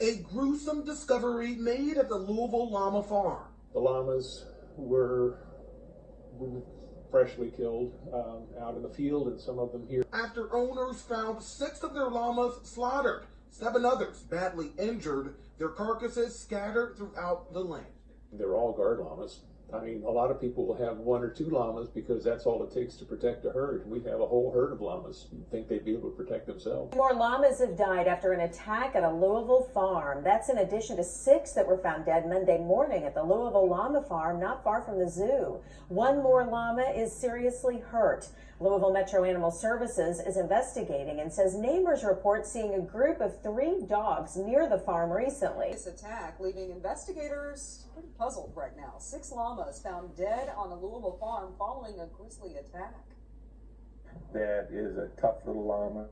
A gruesome discovery made at the Louisville llama farm. The llamas were freshly killed out in the field, and some of them here. After owners found 6 of their llamas slaughtered, 7 others badly injured, their carcasses scattered throughout the land. They're all guard llamas. I mean, a lot of people will have 1 or 2 llamas because that's all it takes to protect a herd. We have a whole herd of llamas. You'd think they'd be able to protect themselves. More llamas have died after an attack at a Louisville farm. That's in addition to 6 that were found dead Monday morning at the Louisville llama farm not far from the zoo. 1 more llama is seriously hurt. Louisville Metro Animal Services is investigating and says neighbors report seeing a group of 3 dogs near the farm recently. This attack leaving investigators pretty puzzled right now. 6 llamas found dead on a Louisville farm following a grisly attack. That is a tough little llama.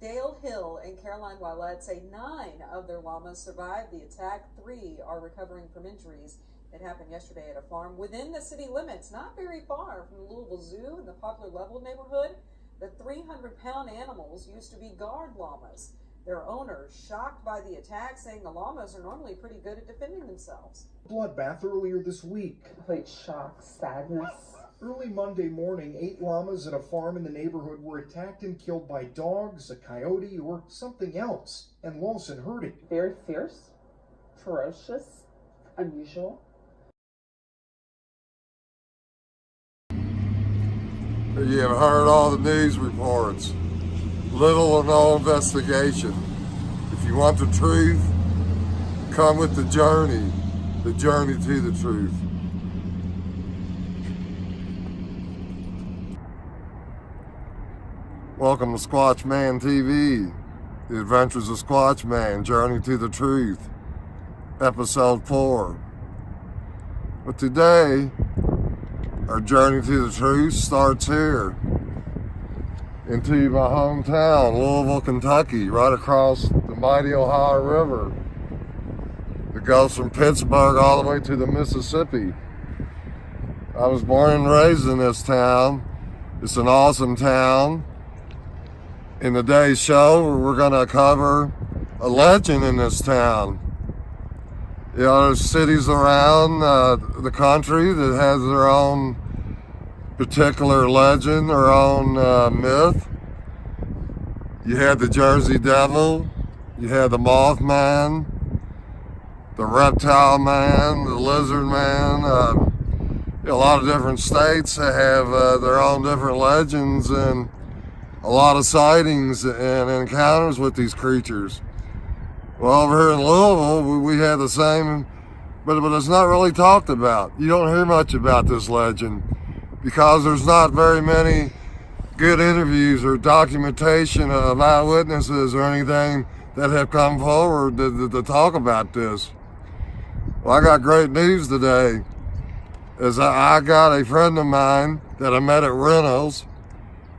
Dale Hill and Caroline Willett say 9 of their llamas survived the attack. 3 are recovering from injuries. It happened yesterday at a farm within the city limits, not very far from the Louisville Zoo in the Poplar Level neighborhood. The 300-pound animals used to be guard llamas. Their owners shocked by the attack, saying the llamas are normally pretty good at defending themselves. Bloodbath earlier this week. Complete shock, sadness. Early Monday morning, 8 llamas at a farm in the neighborhood were attacked and killed by dogs, a coyote, or something else, and Lawson heard it. Very fierce, ferocious, unusual. You have heard all the news reports. Little or no investigation. If you want the truth, come with the journey to the truth. Welcome to SquatchmanTV, The Adventures of Squatchman, Journey to the Truth, Episode 4. But today, our journey to the truth starts here, into my hometown, Louisville, Kentucky, right across the mighty Ohio River that goes from Pittsburgh all the way to the Mississippi. I was born and raised in this town. It's an awesome town. In today's show, we're going to cover a legend in this town. You know, there's cities around the country that has their own particular legend, their own myth. You had the Jersey Devil, you had the Mothman, the Reptile Man, the Lizard Man. A lot of different states have their own different legends and a lot of sightings and encounters with these creatures. Well, over here in Louisville, we had the same, but it's not really talked about. You don't hear much about this legend because there's not very many good interviews or documentation of eyewitnesses or anything that have come forward to talk about this. Well, I got great news today, as I got a friend of mine that I met at Reynolds,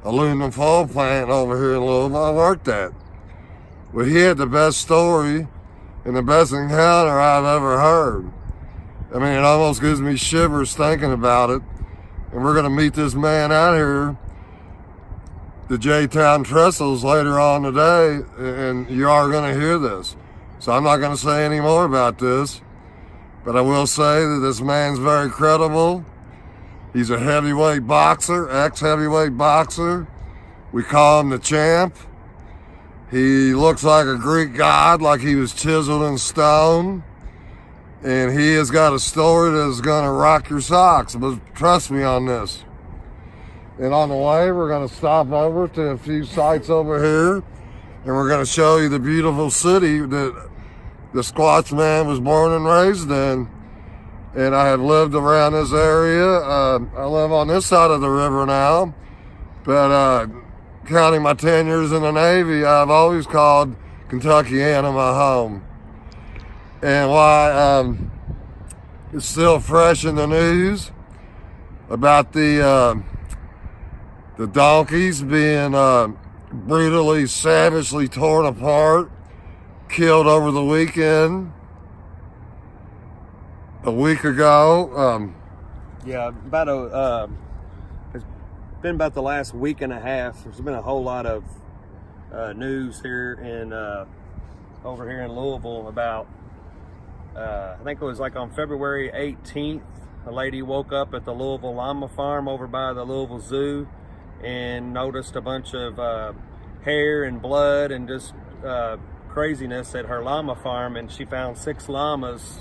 aluminum foil plant over here in Louisville I worked at. Well, he had the best story and the best encounter I've ever heard. I mean, it almost gives me shivers thinking about it. And we're going to meet this man out here, the J-Town Trestles, later on today, and you are going to hear this. So I'm not going to say any more about this, but I will say that this man's very credible. He's a heavyweight boxer, ex-heavyweight boxer. We call him the Champ. He looks like a Greek god, like he was chiseled in stone. And he has got a story that's gonna rock your socks, but trust me on this. And on the way, we're gonna stop over to a few sites over here, and we're gonna show you the beautiful city that the Squatchman was born and raised in. And I have lived around this area. I live on this side of the river now, but counting my 10 years in the Navy, I've always called Kentuckiana my home. And why it's still fresh in the news about the donkeys being brutally, savagely torn apart, killed over the weekend. A week ago. Yeah, it's been about the last week and a half. There's been a whole lot of news here in over here in Lluville about, I think it was like on February 18th. A lady woke up at the Lluville Llama Farm over by the Lluville Zoo and noticed a bunch of hair and blood and just craziness at her llama farm, and she found 6 llamas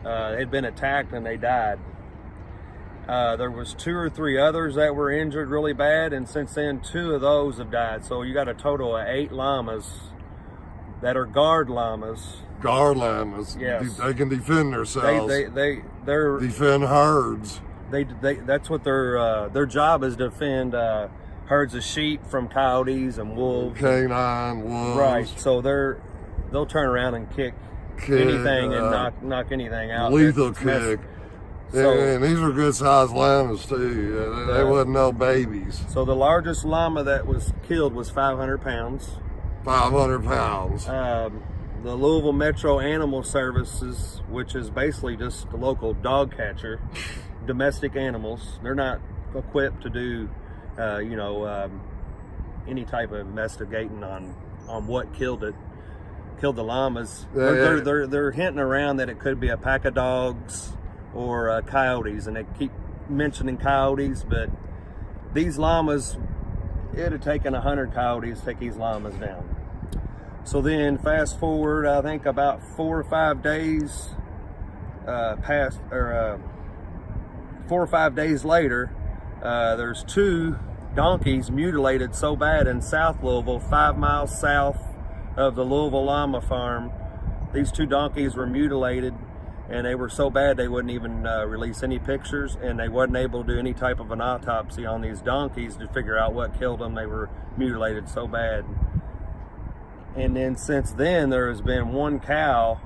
had been attacked and they died. There was 2 or 3 others that were injured really bad, and since then 2 of those have died. So you got a total of 8 llamas that are guard llamas. Guard llamas. Yes. They can defend themselves. They're defend herds. That's what their job is, to defend herds of sheep from coyotes and wolves. Canine, wolves. Right. So they'll turn around and kick anything and knock anything out. Lethal kick. So, and these are good sized llamas too. They wasn't no babies. So the largest llama that was killed was 500 pounds. 500 pounds. The Louisville Metro Animal Services, which is basically just a local dog catcher, domestic animals. They're not equipped to do, any type of investigating on what killed the llamas. They're hinting around that it could be a pack of dogs or coyotes, and they keep mentioning coyotes, but these llamas, it'd have taken 100 coyotes to take these llamas down. So then fast forward, I think about 4 or 5 days 4 or 5 days later, there's 2 donkeys mutilated so bad in South Louisville, 5 miles south of the Louisville Llama Farm. These 2 donkeys were mutilated, and they were so bad they wouldn't even release any pictures, and they wasn't able to do any type of an autopsy on these donkeys to figure out what killed them. They were mutilated so bad. And then since then, there has been 1 cow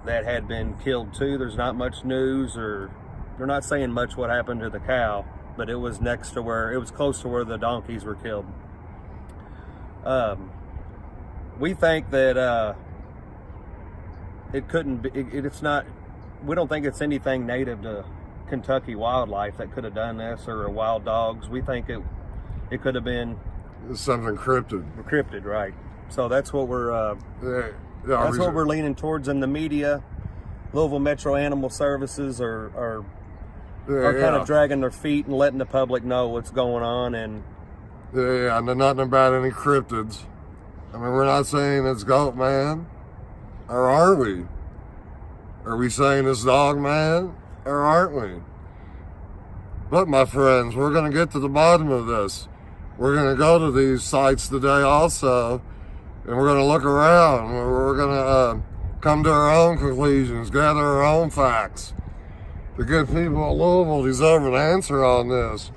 that had been killed too. There's not much news, or they're not saying much what happened to the cow, but it was close to where the donkeys were killed. We think that it couldn't be, it's not, we don't think it's anything native to Kentucky wildlife that could have done this, or wild dogs. We think it could have been something cryptid. Cryptid, right? So that's what we're that's what we're leaning towards in the media. Louisville Metro Animal Services are kind of dragging their feet and letting the public know what's going on. And and nothing about any cryptids. I mean, we're not saying it's goat man, or are we? Are we saying it's dog man, or aren't we? But my friends, we're going to get to the bottom of this. We're going to go to these sites today also, and we're going to look around. We're going to come to our own conclusions, gather our own facts. The good people of Louisville deserve an answer on this.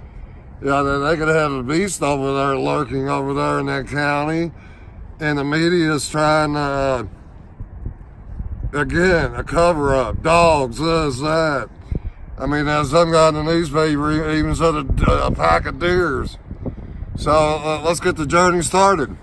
Yeah, they could have a beast over there lurking over there in that county, and the media is trying to, again, a cover-up. Dogs, this, that. I mean, there's some guy in the newspaper even said a pack of deers. So let's get the journey started.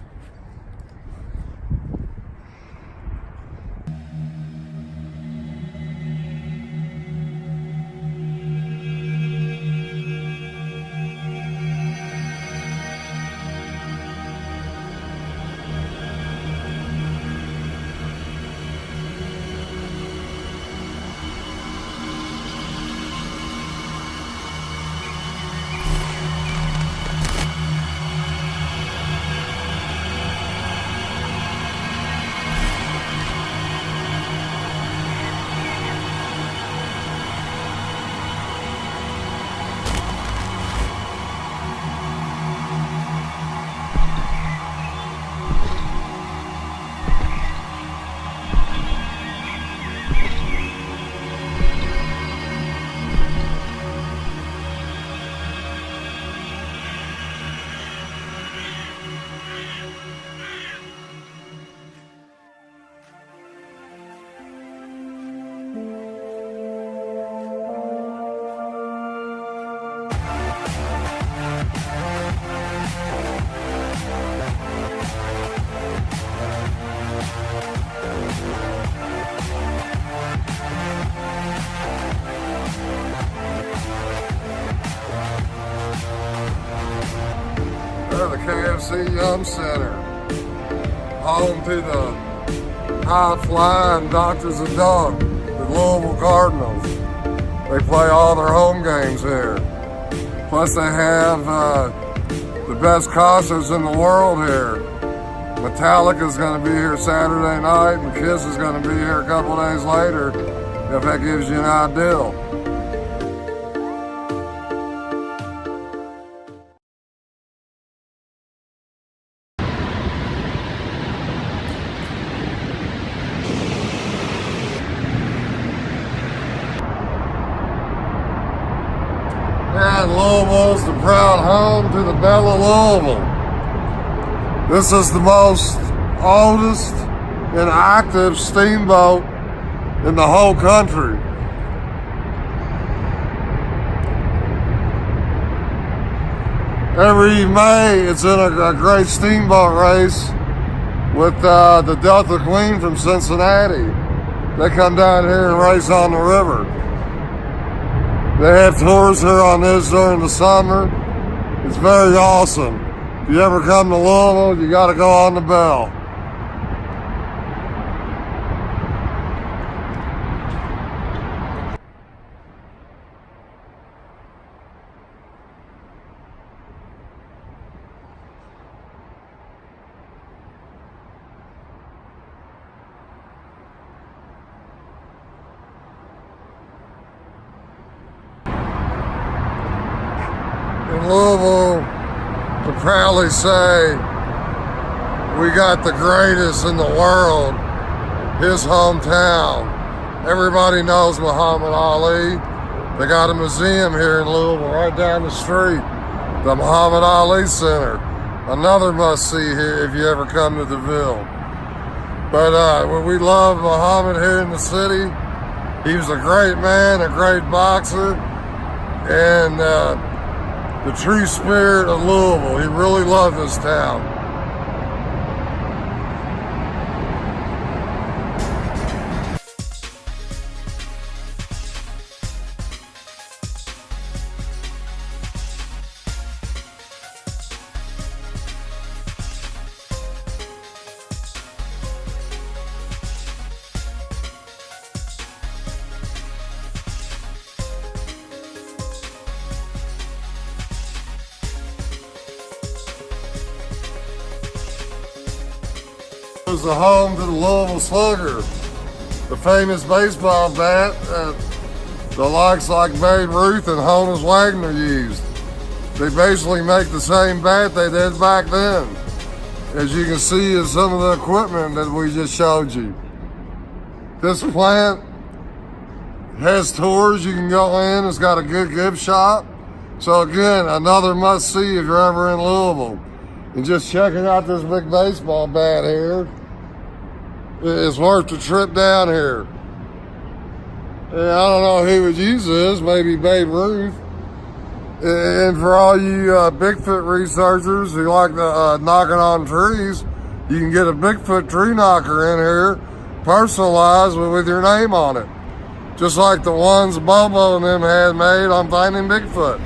The KFC Yum Center, home to the high-flying Doctors of Dunk, the Louisville Cardinals. They play all their home games here. Plus they have the best concerts in the world here. Metallica's going to be here Saturday night, and Kiss is going to be here a couple days later, if that gives you an idea. And Louisville's the proud home to the Belle of Louisville. This is the most oldest and active steamboat in the whole country. Every May, it's in a great steamboat race with the Delta Queen from Cincinnati. They come down here and race on the river. They have tours here on this during the summer. It's very awesome. If you ever come to Louisville, you got to go on the Belle. In Louisville, to proudly say we got the greatest in the world, his hometown. Everybody knows Muhammad Ali. They got a museum here in Louisville right down the street, the Muhammad Ali Center. Another must-see here if you ever come to DeVille. But we love Muhammad here in the city. He was a great man, a great boxer, and the true spirit of Louisville. He really loved this town. It was the home to the Louisville Slugger, the famous baseball bat that the likes like Babe Ruth and Honus Wagner used. They basically make the same bat they did back then, as you can see in some of the equipment that we just showed you. This plant has tours. You can go in. It's got a good gift shop. So again, another must-see if you're ever in Louisville. And just checking out this big baseball bat here, it's worth the trip down here. And I don't know who would use this, maybe Babe Ruth. And for all you Bigfoot researchers who like the knocking on trees, you can get a Bigfoot tree knocker in here, personalized with your name on it. Just like the ones Bobo and them had made on Finding Bigfoot.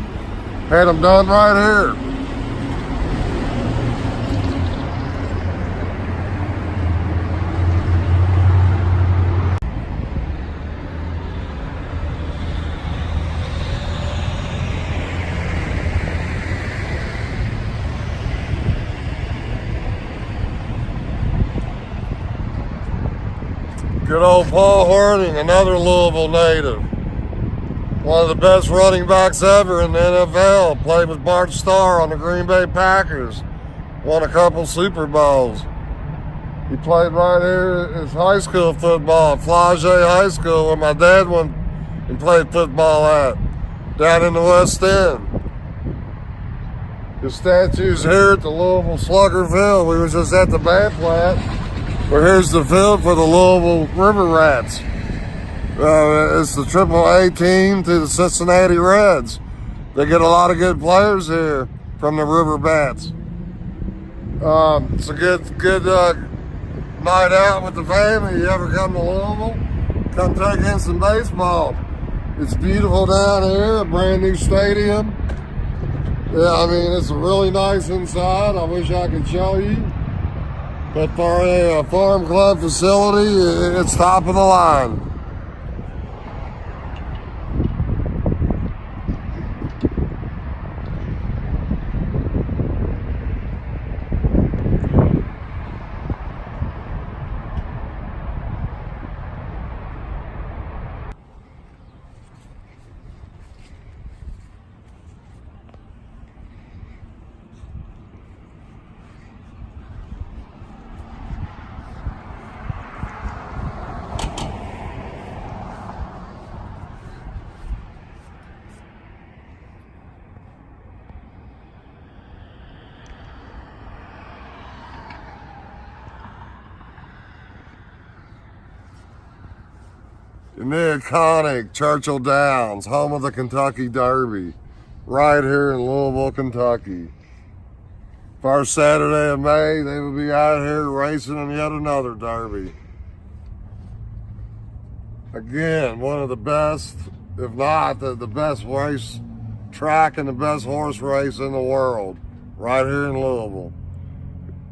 Had them done right here. Good old Paul Horning, another Louisville native. One of the best running backs ever in the NFL. Played with Bart Starr on the Green Bay Packers. Won a couple Super Bowls. He played right here at his high school football, Flagey High School, where my dad went and played football at, down in the West End. His statue's here at the Louisville Sluggerville. We was just at the bat plant. Well, here's the field for the Louisville River Rats. It's the AAA team to the Cincinnati Reds. They get a lot of good players here from the River Bats. It's a good night out with the family. You ever come to Louisville? Come take in some baseball. It's beautiful down here, a brand new stadium. Yeah, I mean, it's really nice inside. I wish I could show you. But for a farm club facility, it's top of the line. In the iconic Churchill Downs, home of the Kentucky Derby, right here in Louisville, Kentucky. First Saturday of May, they will be out here racing in yet another Derby. Again, one of the best, if not the best race track and the best horse race in the world, right here in Louisville.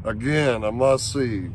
Again, a must-see.